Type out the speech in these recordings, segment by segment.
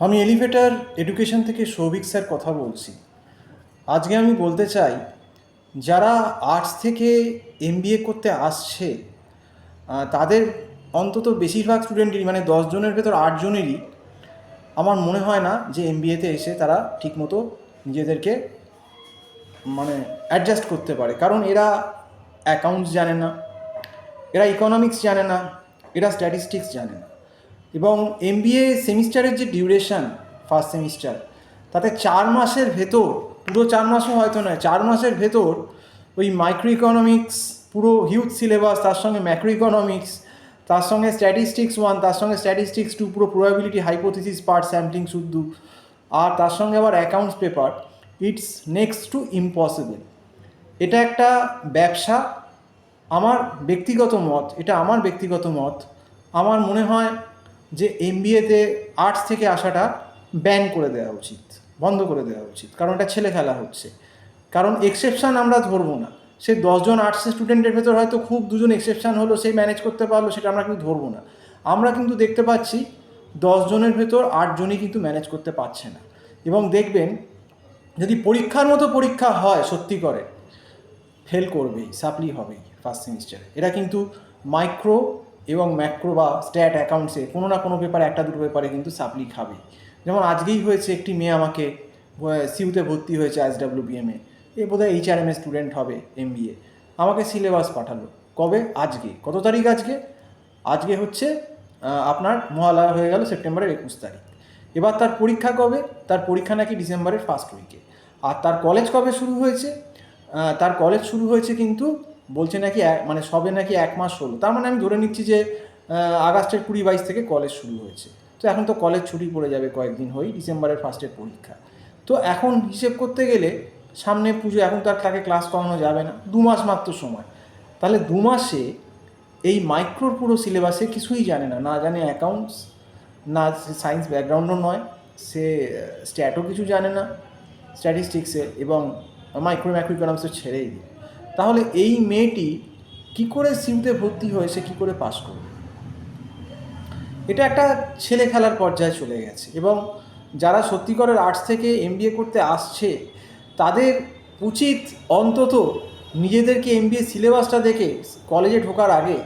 আমি elevator education থেকে Souvik sir কথা বলছি। আজকে আমি বলতে চাই, যারা আর্টস থেকে এমবিএ করতে আসছে তাদের অন্তত বেশিরভাগ স্টুডেন্টেরই, মানে 10 জনের ভেতর 8 জনেরই আমার মনে হয় না যে এমবিএতে এসে তারা ঠিকমতো নিজেদেরকে অ্যাডজাস্ট করতে পারে। কারণ এরা অ্যাকাউন্টস জানে না, এরা ইকোনমিক্স জানে না, এরা স্ট্যাটিস্টিক্স জানে না। এবং এমবিএ সেমিস্টারের যে ডিউরেশন, ফার্স্ট সেমিস্টার, তাতে 4 মাসের ভেতর, পুরো 4 মাসও হয়তো নয়, 4 মাসের ভেতর ওই মাইক্রো ইকোনমিক্স পুরো হিউজ সিলেবাস, তার সঙ্গে ম্যাক্রো ইকোনমিক্স, তার সঙ্গে স্ট্যাটিস্টিক্স 1, তার সঙ্গে স্ট্যাটিস্টিক্স 2, পুরো প্রবাবিলিটি হাইপোথিসিস পার্ট স্যাম্পলিং শুদ্ধ, আর তার সঙ্গে আবার accounts paper. It's next to impossible. এটা একটা ব্যবসা। আমার ব্যক্তিগত মত, এটা আমার ব্যক্তিগত মত, আমার মনে হয় যে এমবিএতে আর্টস থেকে আসাটা ব্যান করে দেওয়া উচিত, বন্ধ করে দেওয়া উচিত। কারণ এটা ছেলে খেলা হচ্ছে। কারণ এক্সেপশান আমরা ধরবো না। সে 10 জন আর্টসের স্টুডেন্টের ভেতর হয়তো খুব 2 জন এক্সেপশান হলো, সেই ম্যানেজ করতে পারলো, সেটা আমরা কিন্তু ধরবো না। আমরা কিন্তু দেখতে পাচ্ছি 10 জনের ভেতর 8 জনই কিন্তু ম্যানেজ করতে পারছে না। এবং দেখবেন, যদি পরীক্ষার মতো পরীক্ষা হয় সত্যি করে, ফেল করবেই, সাপ্লি হবেই ফার্স্ট সেমিস্টারে। এরা কিন্তু মাইক্রো এবং ম্যাক্রো বা স্ট্যাট অ্যাকাউন্টসে কোনো না কোনো পেপারে, একটা দুটো পেপারে কিন্তু সাপ্লি খাবে। যেমন আজকেই হয়েছে, একটি মেয়ে আমাকে সিউতে ভর্তি হয়েছে এসডব্লিউবিএমে, এ বোধহয় এইচআরএমএ স্টুডেন্ট হবে, এমবিএ। আমাকে সিলেবাস পাঠালো কবে? আজকে। কত তারিখ আজকে? আজকে হচ্ছে আপনার মহালয়া হয়ে গেল, সেপ্টেম্বরের 21 তারিখ। এবার তার পরীক্ষা কবে? তার পরীক্ষা নাকি ডিসেম্বরের ফার্স্ট উইকে। আর তার কলেজ কবে শুরু হয়েছে? তার কলেজ শুরু হয়েছে কিন্তু বলছে নাকি সবে নাকি 1 মাস হলো। তার মানে আমি ধরে নিচ্ছি যে আগস্টের 20-22 থেকে কলেজ শুরু হয়েছে। তো এখন তো কলেজ ছুটি পড়ে যাবে কয়েকদিন হয়েই, ডিসেম্বরের ফার্স্টের পরীক্ষা। তো এখন হিসেব করতে গেলে সামনে পুজো, এখন তাকে ক্লাস করানো যাবে না, 2 মাস মাত্র সময়। তাহলে 2 মাসে এই মাইক্রোর পুরো সিলেবাসে কিছুই জানে না, না জানে অ্যাকাউন্টস, না সায়েন্স ব্যাকগ্রাউন্ডও নয়, সে স্ট্যাটও কিছু জানে না স্ট্যাটিস্টিক্সে, এবং ম্যাক্রো ইকোনমিক্স ছেড়েই দিই। তাহলে এই মেয়েটি কী করে সিউতে ভর্তি হয়ে সে কী করে পাস করবে? এটা একটা ছেলে খেলার পর্যায়ে চলে গেছে। এবং যারা সত্যিকারের আর্টস থেকে এমবিএ করতে আসছে, তাদের উচিত অন্তত নিজেদেরকে এমবিএ সিলেবাসটা দেখে কলেজে ঢোকার আগে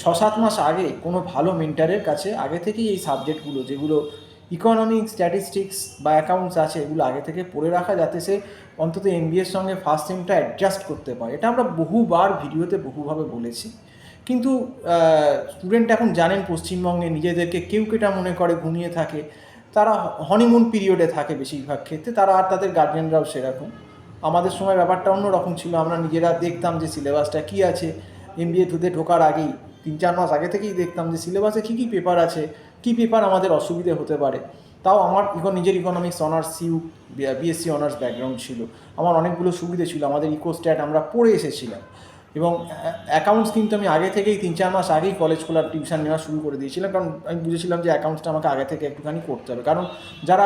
6-7 মাস আগে কোনো ভালো মেন্টারের কাছে আগে থেকেই এই সাবজেক্টগুলো, যেগুলো ইকোনমিক্স, স্ট্যাটিস্টিক্স বা অ্যাকাউন্টস আছে, এগুলো আগে থেকে পড়ে রাখা, যাতে সে অন্তত এমবিএর সঙ্গে ফার্স্ট সেমটা অ্যাডজাস্ট করতে পারে। এটা আমরা বহুবার ভিডিওতে বহুভাবে বলেছি। কিন্তু স্টুডেন্ট এখন জানেন, পশ্চিমবঙ্গে নিজেদেরকে কেউ কেটা মনে করে ঘুমিয়ে থাকে, তারা হনিমুন পিরিয়ডে থাকে বেশিরভাগ ক্ষেত্রে, তারা আর তাদের গার্জিয়ানরাও সেরকম। আমাদের সময় ব্যাপারটা অন্যরকম ছিল, আমরা নিজেরা দেখতাম যে সিলেবাসটা কী আছে। এমবিএ ঢোকার আগেই 3-4 মাস আগে থেকেই দেখতাম যে সিলেবাসে কী কী পেপার আছে, কী পেপার আমাদের অসুবিধে হতে পারে। তাও আমার নিজের ইকোনমিক্স অনার্স, সিউ বিএসসি অনার্স ব্যাকগ্রাউন্ড ছিল, আমার অনেকগুলো সুবিধে ছিল, আমাদের ইকোস্ট্যাট আমরা পড়ে এসেছিলাম। এবং অ্যাকাউন্টস কিন্তু আমি আগে থেকেই 3-4 মাস আগেই কলেজ খোলার টিউশন নেওয়া শুরু করে দিয়েছিলাম, কারণ আমি বুঝেছিলাম যে অ্যাকাউন্টসটা আমাকে আগে থেকে একটুখানি করতে হবে। কারণ যারা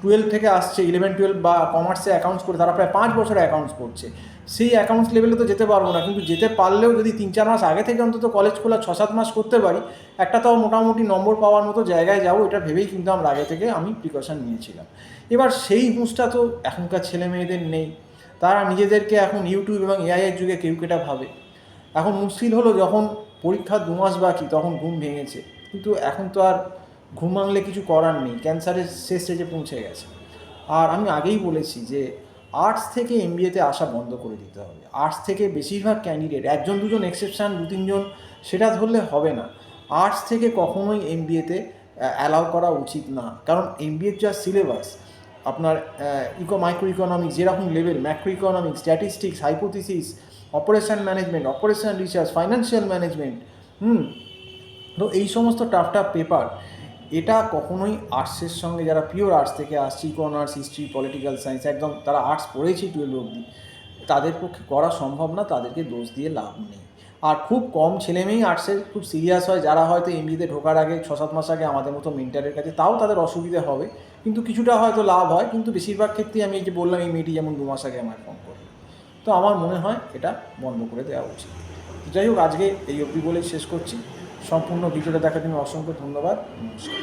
12 থেকে আসছে, 11-12 বা কমার্সে অ্যাকাউন্টস করে, তারা প্রায় 5 বছর অ্যাকাউন্টস পড়ছে। সেই অ্যাকাউন্টস লেভেলে তো যেতে পারবো না, কিন্তু যেতে পারলেও যদি 3-4 মাস আগে থেকে অন্তত কলেজ খোলা 6-7 মাস করতে পারি, একটা তাও মোটামুটি নম্বর পাওয়ার মতো জায়গায় যাবো, এটা ভেবেই কিন্তু আমরা আগে থেকে আমি প্রিকশন নিয়েছিলাম। এবার সেই হুঁশটা তো এখনকার ছেলে মেয়েদের নেই। তারা নিজেদেরকে এখন ইউটিউব এবং এআইয়ের যুগে কেউ কেটা ভাবে। এখন মুশকিল হলো, যখন পরীক্ষা 2 মাস বাকি তখন ঘুম ভেঙেছে, কিন্তু এখন তো আর ঘুম ভাঙলে কিছু করার নেই, ক্যান্সারের শেষ স্টেজে পৌঁছে গেছে। আর আমি আগেই বলেছি যে আর্টস থেকে এমবিএতে আসা বন্ধ করে দিতে হবে। আর্টস থেকে বেশিরভাগ ক্যান্ডিডেট, 1-2 জন এক্সেপশান, 2-3 জন, সেটা ধরলে হবে না। আর্টস থেকে কখনোই এমবিএতে অ্যালাউ করা উচিত না। কারণ এমবিএর যা সিলেবাস, আপনার মাইক্রো ইকোনমিক্স যেরকম level, macro economics, statistics, hypothesis, operation management, operation research, financial management, তো এই সমস্ত টাফ পেপার, এটা কখনোই আর্টসের সঙ্গে, যারা পিওর আর্টস থেকে আসছে, ইকোনমিক্স, হিস্ট্রি, পলিটিক্যাল সায়েন্স, একদম তারা আর্টস পড়েছি 12 অবধি, তাদের পক্ষে করা সম্ভব না, তাদেরকে দোষ দিয়ে লাভ নেই। আর খুব কম ছেলেমেয়েই আর্টসের খুব সিরিয়াস হয়, যারা হয়তো এমবিএতে ঢোকার আগে 6-7 মাস আগে আমাদের মতো মেন্টারের কাছে, তাও তাদের অসুবিধে হবে, কিন্তু কিছুটা হয়তো লাভ হয়। কিন্তু বেশিরভাগ ক্ষেত্রেই আমি এই যে বললাম, এই মেয়েটি যেমন 2 মাস আগে আমার ফোন করলো, তো আমার মনে হয় এটা বন্ধ করে দেওয়া উচিত। যাই হোক, আজকে এই অবধি বলেই শেষ করছি। সম্পূর্ণ ভিডিওটা দেখার জন্য অসংখ্য ধন্যবাদ। নমস্কার।